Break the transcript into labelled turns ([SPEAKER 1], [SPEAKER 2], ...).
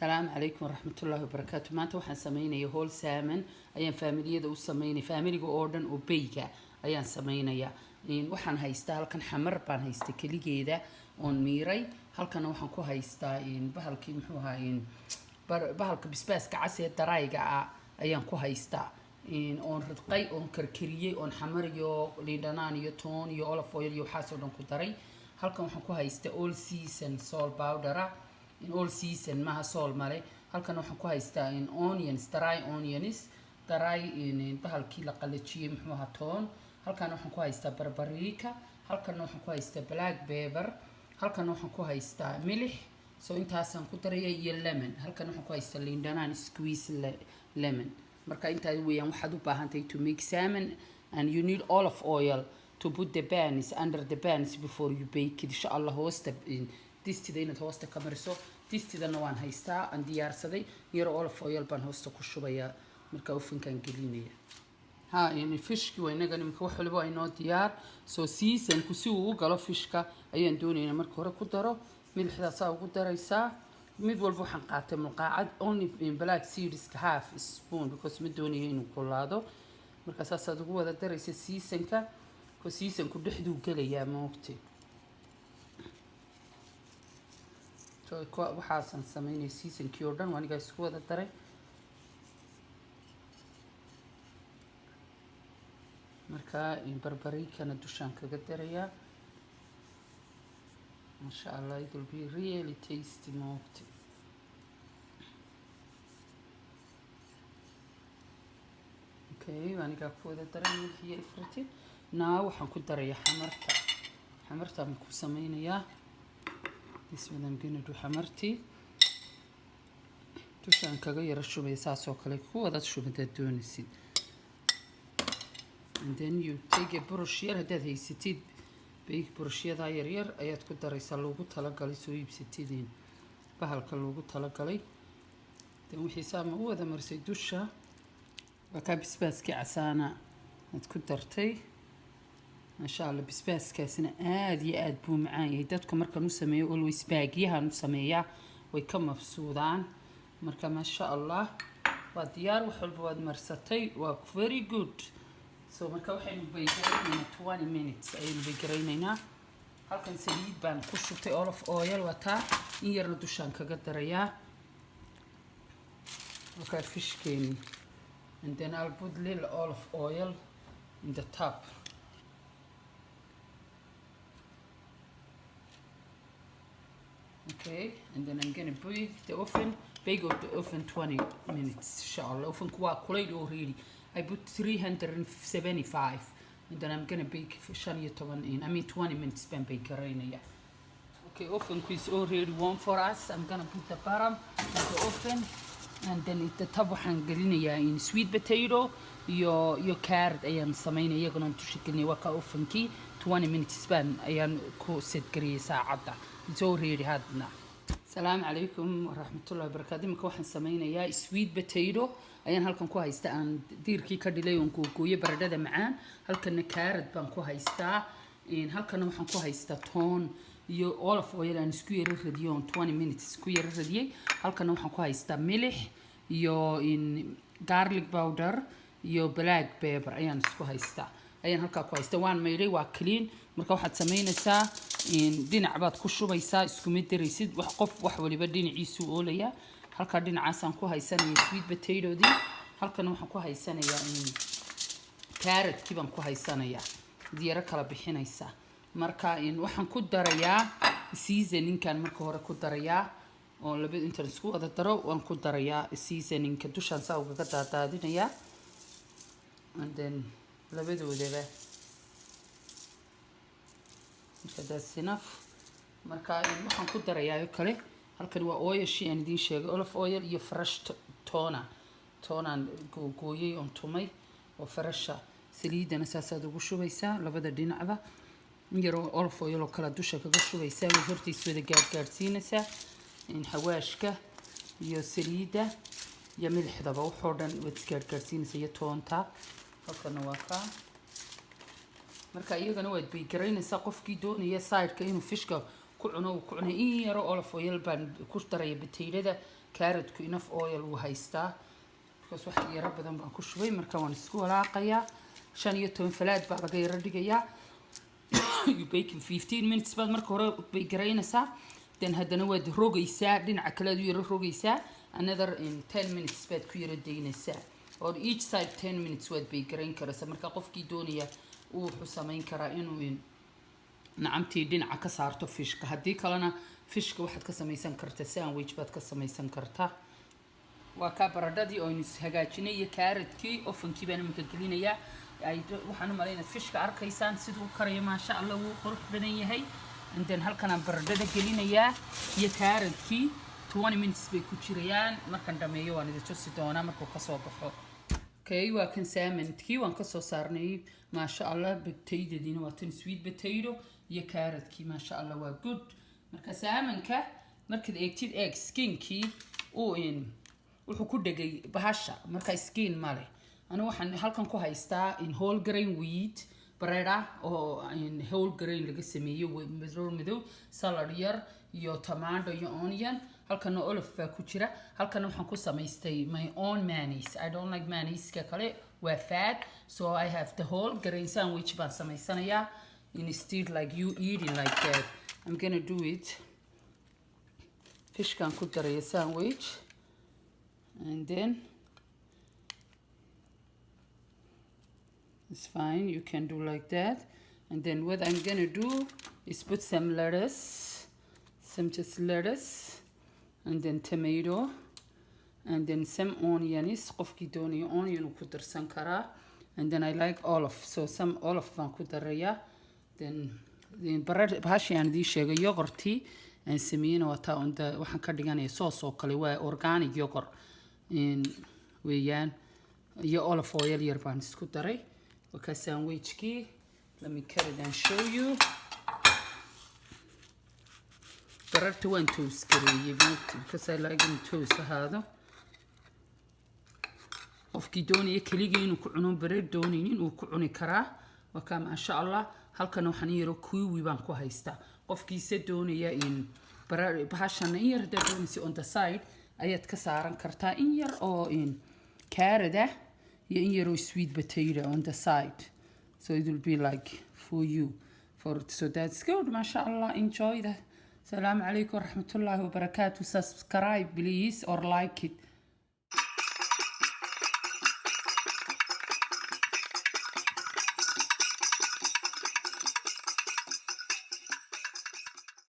[SPEAKER 1] السلام عليكم ورحمة الله وبركاته. maanta waxaan sameynaya whole salmon ayaan familiyada u sameynay familiga oo dhan oo beyga ayaan sameynaya waxaan haystaa halkan xamar baan haystaa kaligeeda oon miiray halkan waxaan ku haystaa bahalkii muxuu ahaa bahalka bisbaaska cas ee darayga ah ayaan ku haystaa oon ridqay oon karkariyay oon xamar iyo liindhanaan iyo toon iyo olive oil iyo waxaas oo dhan ku daray halkan waxaan ku haystaa all season salt powder in all season maha sool male halkan waxaan ku haystaa onions dry onions dry bahalkii la qalajiyay muxuu ahaa toon halkan waxaan ku haystaa barbariika halkan waxaan ku haystaa black pepper halkan waxaan ku haystaa milix soo intaasaan ku daraya iyo lemon halkan waxaan ku haystaa liindhanaan squeeze lemon marka intaas weeyaan waxaad u baahan tahay to make salmon and you need olive oil to put the pans under the pans before you bake it insha Allah hoosta distida inaad hoosta ka mariso distidana waan haystaa aan diyaarsaday yar olive oil baan hoosta ku shubayaa marka ofankaan gelinaya fishki waa inaga nimka wax waliba waa inoo diyaar soo seasonku si uu u galo fishka ayaan doonaynaa marka hore ku daro milixdaasaa ugu daraysaa mid walba waxaan qaatay mulqaacad only black seedska half spoon because ma doonayo inuu kulaado marka saasaad ugu wada daraysa seasonka ko seasonku dhexduu gelayaa moogtay waxaasan sameynay seasonkii oo dhan waa anigaa isku wada daray marka barbariikana dushaan kaga darayaa masha Allah it will be really tasty moogtay okay anigaa ku wada daray milixii ifratin waxaan ku darayaa xamarta aan ku sameynayaa ismada I'm gonna do xamartii dushaan kaga yara shubay saasoo kale ku wada shubada doonaysid and then you take a brush yar hadaad haysatid bake brushyada yar ayaad ku daraysaa loogu talagalay soo iibsatideen bahalka loogu talagalay dan wixii saama u wada marsay dusha waa ka bisbaaskii casaana aad ku dartay masha Allah bisbaaskaasina aad iyo aad buu macaan yahay dadku markaan u sameeyo always baagyahan u sameeyaa way ka mafsuudaan marka masha Allah waa diyaar wax walba waad marsatay waa very good so marka waxaynu baygaraynaa 20 minutes ayaynu baygaraynaa halkan saliid baan ku shubtay olive oil wataa in yarna dushaan kaga darayaa okay fishkeeni and then I'll put little olive oil in the top okay and then I'm gonna bake the oven 20 minutes inshallah oven waa kulay already I put 375 and then I'm gonna bake for 20 minutes baan bake karaynaya okay oven is already warm for us I'm gonna put the bottom of the oven and then the top waxaan gelinayaa in sweet potato iyo carrot ayaan sameynaya iyagana aan tushigelnay waa ka ovenkii 20 minutes baan ayaan ku set gariyay saacada it's already hadna السلام عليكم ورحمة الله وبركاته marka waxaan sameynayaa sweet potato ayaan halkan ku haystaa aan diirkii ka dhilay oo gooyo baradhada macaan halkan carrot baan ku haystaa halkan waxaan ku haystaa toon iyo olive oil aan isku yara radiyo 20 minutes isku yara radiyay halkan waxaan ku haystaa milix iyo garlic powder iyo black pepper ayaan isku haystaa ayaan halka ku haystaa waan meeray waa clean marka waxaad sameynaysaa dhinac baad ku shubaysaa isku mid daraysid wax waliba dhinaciisu oolaya halka dhinacaasaan ku haysanayaa sweet potato-dii halkan waxaan ku haysanayaa carrot-kii baan ku haysanayaa diyaro kala bixinaysa marka waxaan ku darayaa seasoning-kan marka hore ku darayaa oo labada inta isku wada daro waan ku darayaa seasoning-ka dushaan saa uga daadinayaa and then labadoodaba that's enough marka waxaan ku darayaa kale halkan waa oil aan idin sheegay olive oil iyo fresh toonaan gooyay oo tumay oo fresh saliidana saasaad ugu shubaysaa labada dhinacba yar olive oil oo kala dusha kaga shubaysaa way hortiis wada gaarsiinaysaa xawaashka iyo saliida iyo milixdaba waxoo dhan wada gaarsiinaysaa iyo toonta halkan waa ka marka iyagana waad bay garaynaysaa qofkii doonaya side-ka inuu fishka ku cuno in yaro olive oil baan ku daraya potato-da carrotku enough oil wuu haystaa because wax yaro badan baan ku shubay marka waan isku walaaqayaa 15 falaad baa laga yara dhigayaa you bake in 15 minutes baad marka hore bay garaynaysaa then haddana waad rogaysaa dhinaca kale aad u yara rogaysaa another in 10 minutes baad ku yara daynaysaa or each side 10 minutes waad bay garayn karaysaa marka qofkii doonaya uu wuxuu samayn karaa inuu nacamtii dhinaca ka saarto fishka haddii kalena fishka waxaad ka samaysan kartaa sandwich baad ka samaysan kartaa waa ka baradhadii oo aynu hagaajinay iyo carrotkii ofankii baan iminka gelinayaa waxaan u malaynaa fishka arkaysaan siduu karayo maasha allah wuu qurux badan yahay and then halkanaan baradhada gelinayaa iyo carrotkii 20 minutes bay ku jirayaan markaan dhameeyo waan idin tusi doonaa markuu kasoo baxo okay waa kan salmonkii waan kasoo saarnay maasha allah potato-diina waa tan sweet potato iyo carrotkii maasha allah waa good marka salmonka markaad eegtid egg skinkii wuxuu ku dhagay bahasha marka skin male anigu waxaan halkan ku haystaa in whole grain wheat bread oo whole grain laga sameeyo madow salad yar iyo tomato iyo onion halkan olive baa ku jira halkan waxaan ku samaystay my own mayonnaise I don't like mayonnaise ka kale waa fat so I have the whole grain sandwich baan samaysanayaa instead like you eating like that I'm gonna do it fishkan ku daraya sandwich and then it's fine you can do like that and then what I'm gonna do is put some lettuce some just lettuce and then tomato and then some onions qofkii doonaya onion ku darsan karaa and then I like olive so some olive baan ku darayaa then bahashii aan idii sheegay yogurtii aan sameeyana wataa waxaan ka dhiganaya soos oo kale waa organic yogurt weeyaan iyo olive oil yar baan isku daray waka sandwichkii let me cut it and show you bararta waan toast gareeyay because I like in toast ahaado qofkii doonaya keligii inuu ku cuno bareed doonaynin uu ku cuni karaa waka maasha allah halkan waxaan yaro kiwi baan ku haystaa qofkiisa doonaya in bahashan in yar doonaysi on the side ayaad ka saaran kartaa in yar oo carrot iyo in yar oo sweet potato on the side so it will be like for you so that's good masha allah enjoy that Assalamu alaikum warahmatullahi wabarakatuh subscribe please or like it